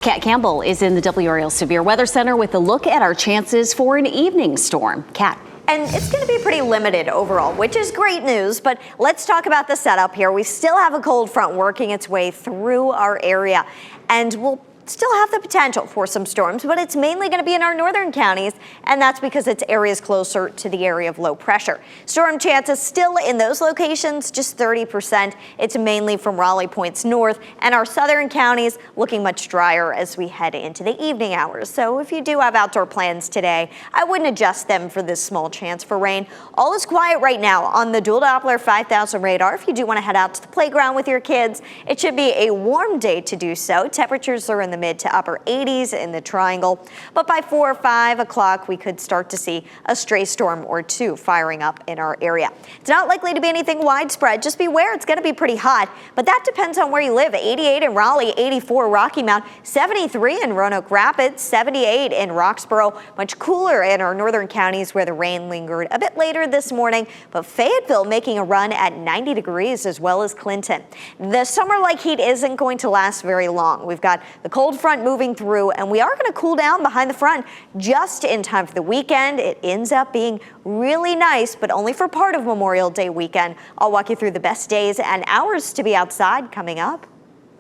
Kat Campbell is in the WRAL Severe Weather Center with a look at our chances for an evening storm. Kat. And it's going to be pretty limited overall, which is great news. But let's talk about the setup here. We still have a cold front working its way through our area, and we'll still have the potential for some storms, but it's mainly going to be in our northern counties, and that's because it's areas closer to the area of low pressure. Storm chances still in those locations, just 30%. It's mainly from Raleigh points north, and our southern counties looking much drier as we head into the evening hours. So if you do have outdoor plans today, I wouldn't adjust them for this small chance for rain. All is quiet right now on the dual Doppler 5000 radar. If you do want to head out to the playground with your kids, it should be a warm day to do so. Temperatures are in the mid to upper 80s in the triangle, but by 4 or 5 o'clock we could start to see a stray storm or two firing up in our area. It's not likely to be anything widespread. Just beware, it's going to be pretty hot, but that depends on where you live. 88 in Raleigh, 84 Rocky Mount, 73 in Roanoke Rapids, 78 in Roxborough. Much cooler in our northern counties where the rain lingered a bit later this morning, but Fayetteville making a run at 90 degrees as well as Clinton. The summer-like heat isn't going to last very long. We've got the cold front moving through, and we are going to cool down behind the front just in time for the weekend. It ends up being really nice, but only for part of Memorial Day weekend. I'll walk you through the best days and hours to be outside coming up.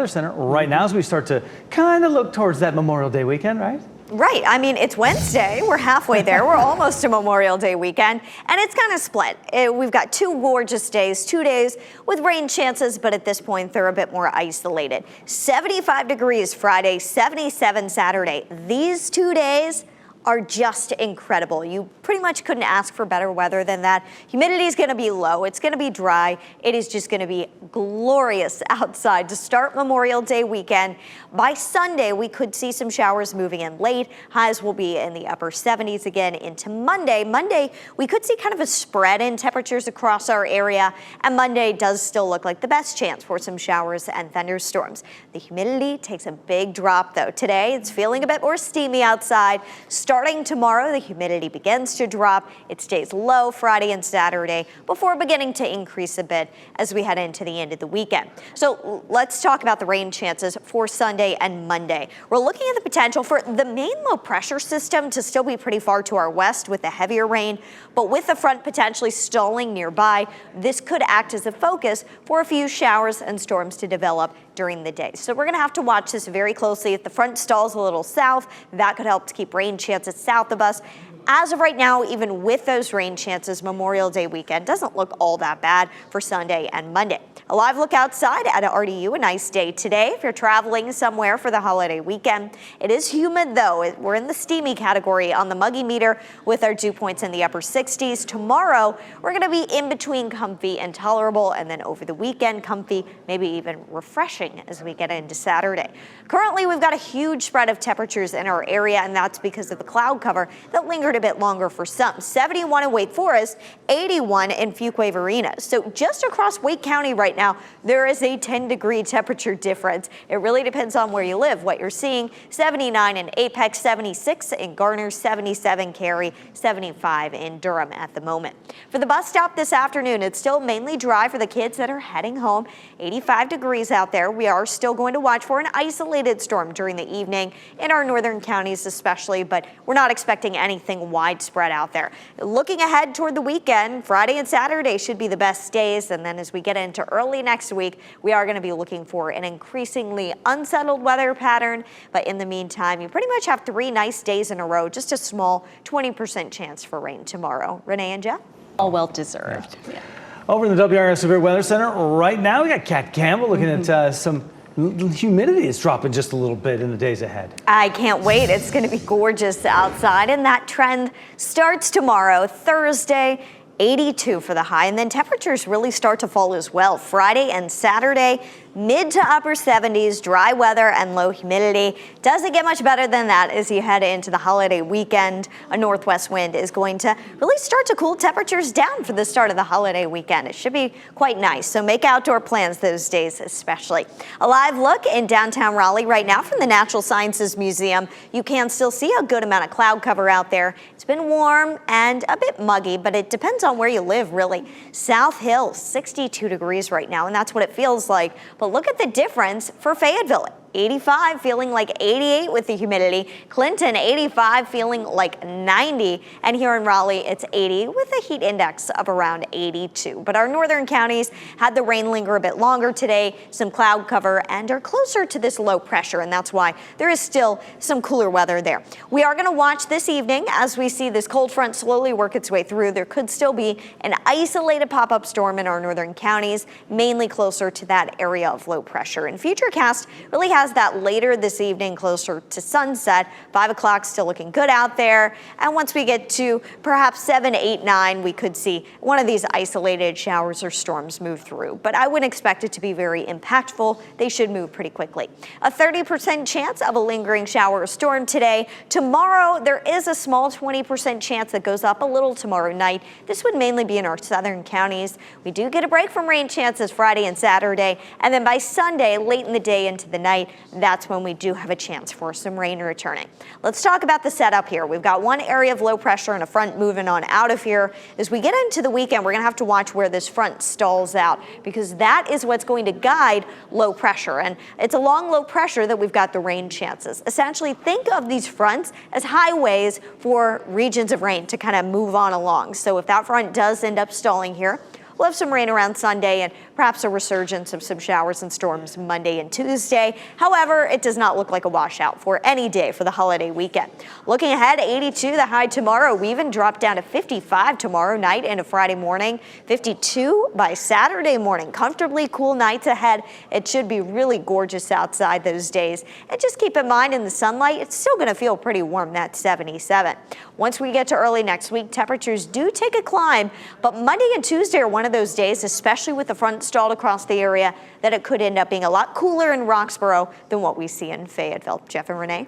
Center right now as we start to kind of look towards that Memorial Day weekend, right? Right. I mean, it's Wednesday. We're halfway there. We're almost to Memorial Day weekend, and it's kind of split. We've got 2 gorgeous days, 2 days with rain chances, but at this point, they're a bit more isolated. 75 degrees Friday, 77 Saturday. These 2 days are just incredible. You pretty much couldn't ask for better weather than that. Humidity is going to be low. It's going to be dry. It is just going to be glorious outside to start Memorial Day weekend. By Sunday, we could see some showers moving in late. Highs will be in the upper 70s again into Monday. Monday, we could see kind of a spread in temperatures across our area, and Monday does still look like the best chance for some showers and thunderstorms. The humidity takes a big drop, though. Today, it's feeling a bit more steamy outside. Starting tomorrow, the humidity begins to drop. It stays low Friday and Saturday before beginning to increase a bit as we head into the end of the weekend. So let's talk about the rain chances for Sunday and Monday. We're looking at the potential for the main low pressure system to still be pretty far to our west with the heavier rain, but with the front potentially stalling nearby, this could act as a focus for a few showers and storms to develop during the day. So we're going to have to watch this very closely. If the front stalls a little south, that could help to keep rain chances south of us. As of right now, even with those rain chances, Memorial Day weekend doesn't look all that bad for Sunday and Monday. A live look outside at RDU, a nice day today if you're traveling somewhere for the holiday weekend. It is humid though. We're in the steamy category on the muggy meter with our dew points in the upper 60s. Tomorrow, we're going to be in between comfy and tolerable, and then over the weekend, comfy, maybe even refreshing as we get into Saturday. Currently, we've got a huge spread of temperatures in our area, and that's because of the cloud cover that lingered a bit longer for some. 71 in Wake Forest, 81 in Fuquay-Varina. So just across Wake County right now, there is a 10-degree temperature difference. It really depends on where you live, what you're seeing. 79 in Apex, 76 in Garner, 77 Cary, 75 in Durham at the moment. For the bus stop this afternoon, it's still mainly dry for the kids that are heading home. 85 degrees out there. We are still going to watch for an isolated storm during the evening in our northern counties especially, but we're not expecting anything widespread out there. Looking ahead toward the weekend, Friday and Saturday should be the best days, and then as we get into early next week, we are going to be looking for an increasingly unsettled weather pattern, but in the meantime, you pretty much have 3 nice days in a row, just a small 20% chance for rain tomorrow. Renee and Jeff? All well deserved. Yeah. Over in the WRAL Severe Weather Center right now, we got Kat Campbell looking at some humidity is dropping just a little bit in the days ahead. I can't wait. It's going to be gorgeous outside, and that trend starts tomorrow, Thursday. 82 for the high, and then temperatures really start to fall as well. Friday and Saturday, mid to upper 70s, dry weather and low humidity. Doesn't get much better than that as you head into the holiday weekend. A northwest wind is going to really start to cool temperatures down for the start of the holiday weekend. It should be quite nice, so make outdoor plans those days especially. A live look in downtown Raleigh right now from the Natural Sciences Museum. You can still see a good amount of cloud cover out there. It's been warm and a bit muggy, but it depends on where you live, really. South Hill, 62 degrees right now, and that's what it feels like. But look at the difference for Fayetteville. 85, feeling like 88 with the humidity. Clinton, 85, feeling like 90. And here in Raleigh, it's 80 with a heat index of around 82. But our northern counties had the rain linger a bit longer today, some cloud cover, and are closer to this low pressure. And that's why there is still some cooler weather there. We are going to watch this evening as we see this cold front slowly work its way through. There could still be an isolated pop-up storm in our northern counties, mainly closer to that area of low pressure. And Futurecast really has that later this evening, closer to sunset. 5 o'clock still looking good out there. And once we get to perhaps 7, 8, 9, we could see one of these isolated showers or storms move through. But I wouldn't expect it to be very impactful. They should move pretty quickly. A 30% chance of a lingering shower or storm today. Tomorrow, there is a small 20% chance that goes up a little tomorrow night. This would mainly be in our southern counties. We do get a break from rain chances Friday and Saturday. And then by Sunday, late in the day into the night, that's when we do have a chance for some rain returning. Let's talk about the setup here. We've got one area of low pressure and a front moving on out of here. As we get into the weekend, we're going to have to watch where this front stalls out, because that is what's going to guide low pressure. And it's along low pressure that we've got the rain chances. Essentially, think of these fronts as highways for regions of rain to kind of move on along. So if that front does end up stalling here, we'll have some rain around Sunday and perhaps a resurgence of some showers and storms Monday and Tuesday. However, it does not look like a washout for any day for the holiday weekend. Looking ahead, 82 the high tomorrow. We even drop down to 55 tomorrow night into Friday morning. 52 by Saturday morning. Comfortably cool nights ahead. It should be really gorgeous outside those days. And just keep in mind, in the sunlight, it's still going to feel pretty warm, that 77. Once we get to early next week, temperatures do take a climb, but Monday and Tuesday are one of those days, especially with the front stalled across the area, that it could end up being a lot cooler in Roxborough than what we see in Fayetteville. Jeff and Renee.